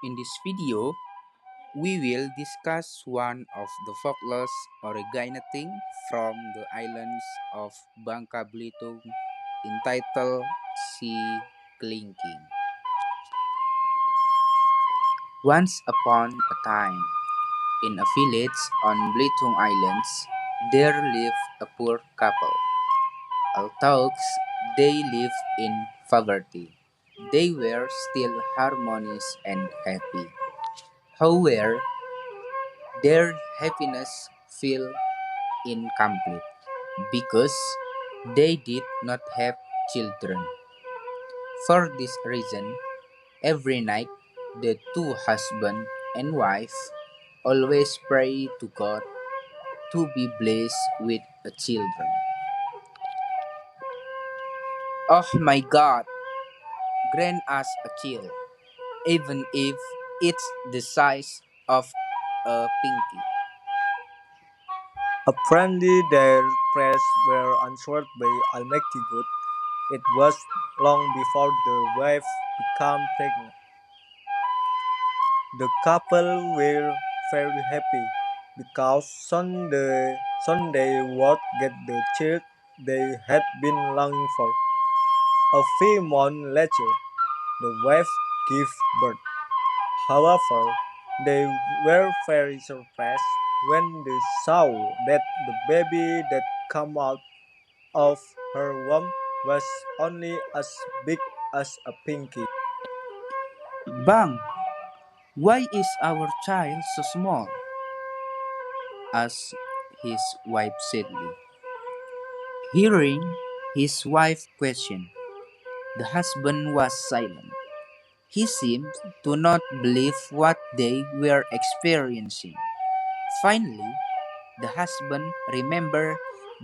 In this video, we will discuss one of the folklores originating from the islands of Bangka Belitung entitled Sea Clinking. Once upon a time, in a village on Belitung Islands, there lived a poor couple. Although they lived in poverty, they were still harmonious and happy. However, their happiness felt incomplete because they did not have children. For this reason, every night the two husband and wife always pray to God to be blessed with a children. Oh my God, grant us a child, even if it's the size of a pinky. Apparently, their prayers were answered by Almighty God. It was long before the wife became pregnant. The couple were very happy because soon they would get the child they had been longing for. A few months later, the wife gave birth. However, they were very surprised when they saw that the baby that came out of her womb was only as big as a pinky. Bang! Why is our child so small? Asked his wife sadly. Hearing his wife question, the husband was silent. He seemed to not believe what they were experiencing. Finally, the husband remembered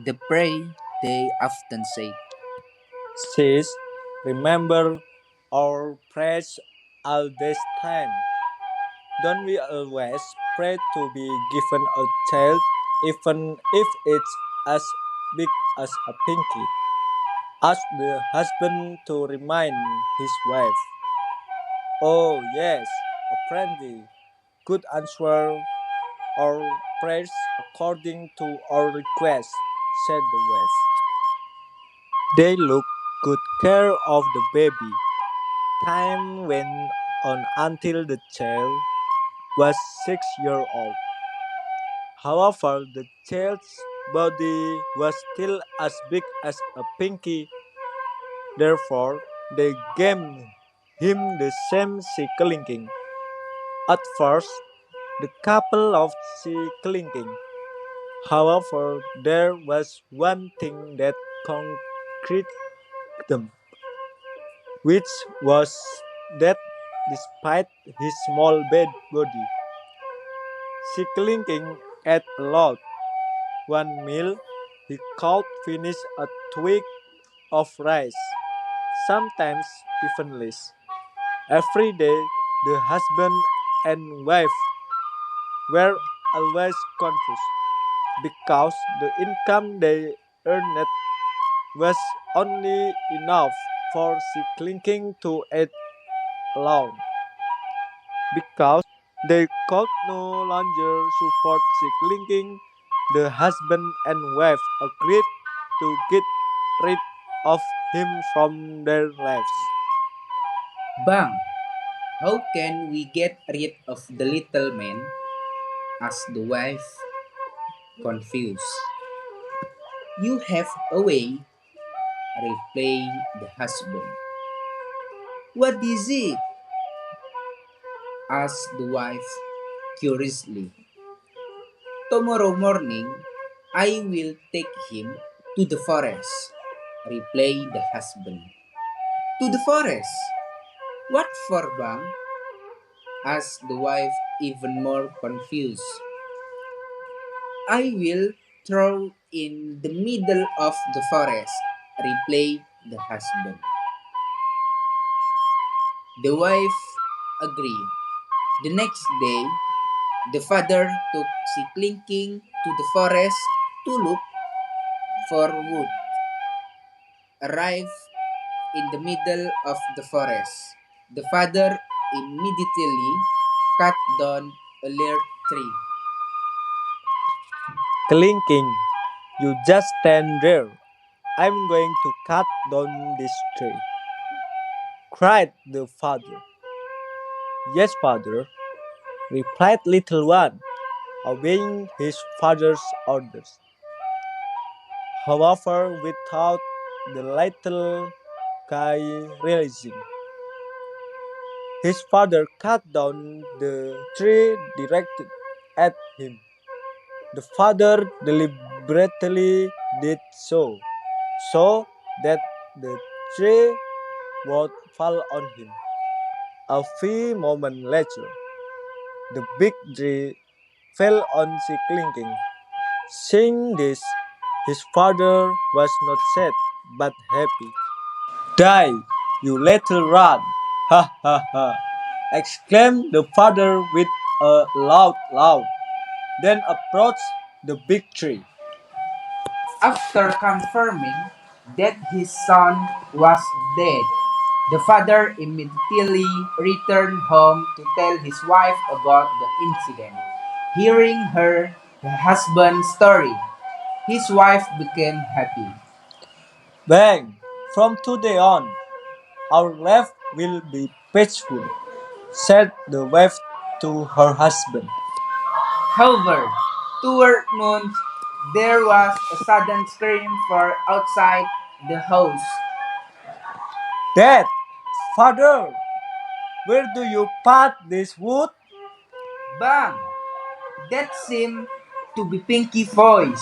the prayer they often said. Sis, remember our prayers all this time. Don't we always pray to be given a child, even if it's as big as a pinky? Asked the husband to remind his wife. Oh, yes, apparently. Good answer our prayers according to our request, said the wife. They took good care of the baby. Time went on until the child was 6 years old. However, the child's body was still as big as a pinky. Therefore, they gave him the same sea clinking. At first, the couple loved sea clinking. However, there was one thing that concreted them, which was that despite his small body, Clinking ate a lot. One meal, he could finish a twig of rice, sometimes even less. Every day, the husband and wife were always confused because the income they earned was only enough for clinking to eat alone. Because they could no longer support clinking, the husband and wife agreed to get rid of him from their lives. Bang! How can we get rid of the little man? Asked the wife, confused. You have a way, replied the husband. What is it? Asked the wife curiously. Tomorrow morning, I will take him to the forest, replied the husband. To the forest? What for, Bang? Asked the wife, even more confused. I will throw in the middle of the forest, replied the husband. The wife agreed. The next day, the father took Siklinking to the forest to look for wood. Arrived in the middle of the forest. The father immediately cut down a large tree. Clinking, you just stand there. I'm going to cut down this tree, cried the father. Yes, father, replied little one, obeying his father's orders. However, without the little guy realizing, his father cut down the tree directed at him. The father deliberately did so that the tree would fall on him. A few moments later, the big tree fell on Clinking. Seeing this, his father was not sad but happy. Die, you little rat! Ha ha ha! Exclaimed the father with a loud laugh, then approached the big tree. After confirming that his son was dead, the father immediately returned home to tell his wife about the incident. Hearing her husband's story, his wife became happy. Bang! From today on, our life will be peaceful, said the wife to her husband. However, toward noon, there was a sudden scream from outside the house. Dad, father, where do you put this wood? Bang! That seemed to be Pinky's voice.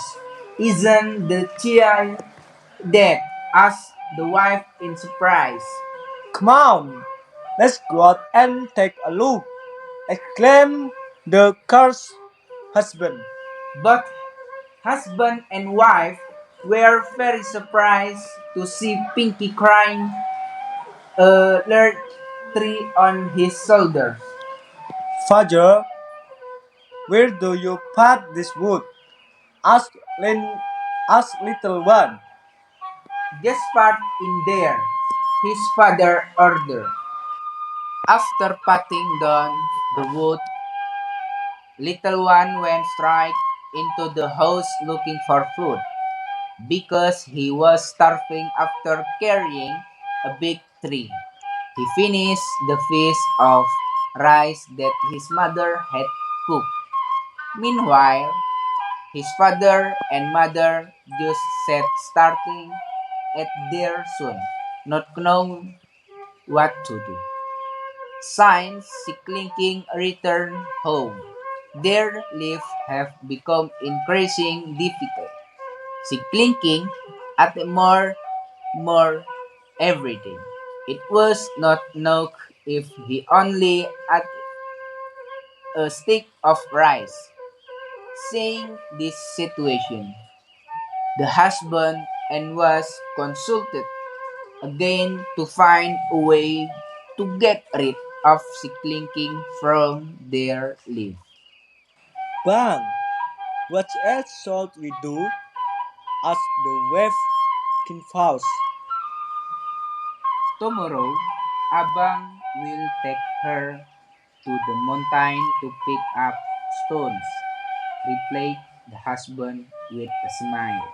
Isn't the child dead? Asked the wife in surprise. Come on, let's go out and take a look, exclaimed the cursed husband. But husband and wife were very surprised to see Pinky crying a large tree on his shoulders. Father, where do you put this wood? Asked, asked little one. Just part in there, his father ordered. After patting down the wood, little one went straight into the house looking for food because he was starving after carrying a big tree. He finished the feast of rice that his mother had cooked. Meanwhile, his father and mother just sat starting at their son, not knowing what to do. Since Clinking returned home, their life have become increasing difficult. Clinking at more every day. It was not enough if he only had a stick of rice. Seeing this situation, the husband and was consulted again to find a way to get rid of Clinking from their life. Bang! What else should we do? Asked the wife confused. Tomorrow, Abang will take her to the mountain to pick up stones, replied the husband with a smile.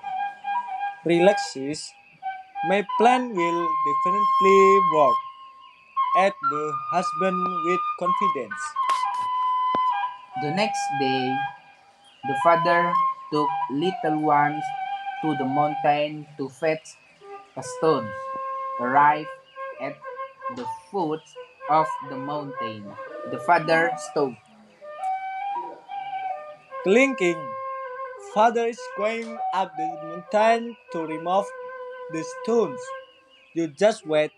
Relaxes. My plan will definitely work, added the husband with confidence. The next day, the father took little ones to the mountain to fetch stones. Arrived at the foot of the mountain, the father stopped. Clinking. Father is going up the mountain to remove the stones. You just wait.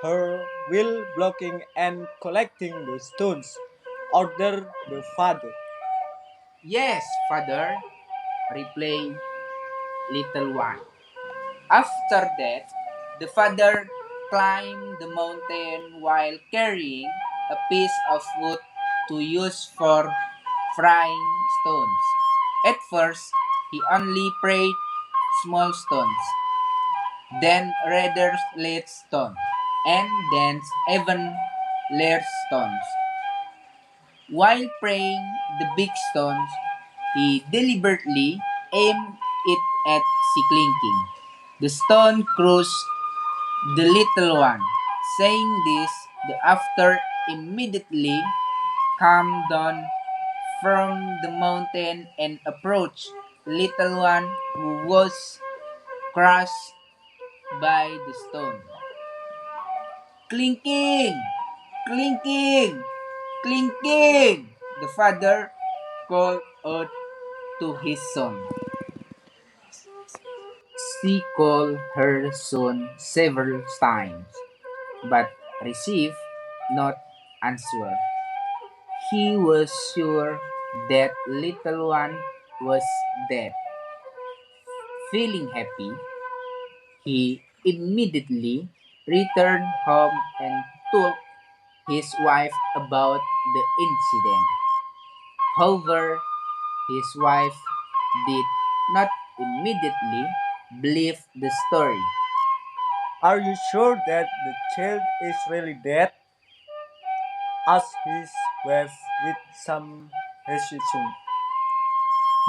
Her will blocking and collecting the stones. Order the father. Yes, father, replied little one. After that, the father climbed the mountain while carrying a piece of wood to use for frying stones. At first, he only prayed small stones, then rather late stones, and then even large stones. While praying the big stones, he deliberately aimed it at Siklinking. The stone crushed the little one. Saying this, the after immediately come down from the mountain and approached the little one who was crushed by the stone. Clinking! Clinking! Clinking! The father called out to his son. She called her son several times, but received not answer. He was sure that little one was dead. Feeling happy, he immediately returned home and told his wife about the incident. However, his wife did not immediately believe the story. Are you sure that the child is really dead? Asked his wife with some hesitation.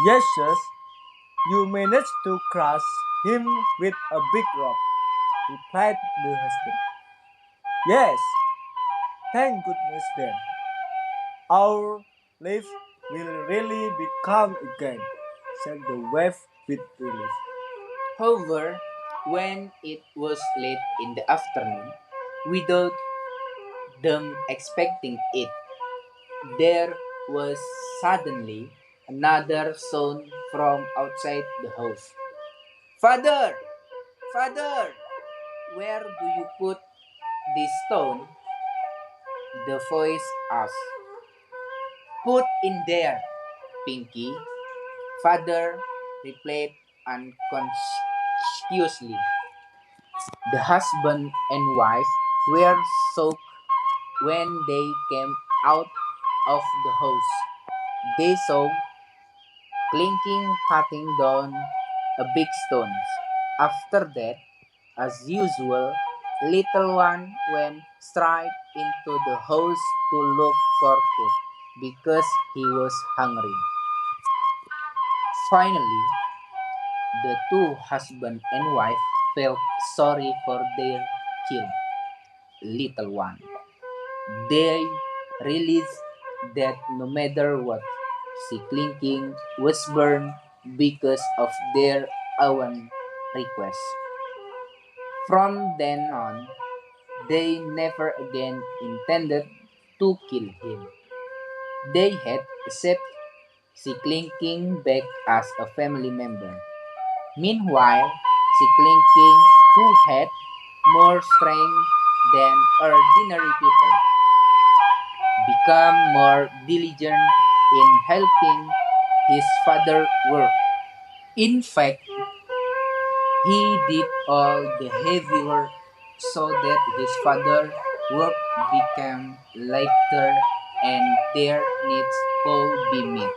Yes, yes, you managed to crush him with a big rock, replied the husband. Yes, thank goodness then. Our life will really become again, said the wife with relief. However, when it was late in the afternoon, without them expecting it, there was suddenly another sound from outside the house. Father! Father! Where do you put this stone? The voice asked. Put in there, Pinky. Father replied unconsciously. The husband and wife were shocked when they came out of the house. They saw clinking patting down a big stone. After that, as usual, little one went straight into the house to look for food because he was hungry. Finally, the two husband and wife felt sorry for their killed little one. They realized that no matter what, si Clinking was burned because of their own request. From then on, they never again intended to kill him. They had accepted si Clinking back as a family member. Meanwhile, si Clinking, who had more strength than ordinary people, become more diligent in helping his father work. In fact, he did all the heavy work so that his father work became lighter and their needs could be met.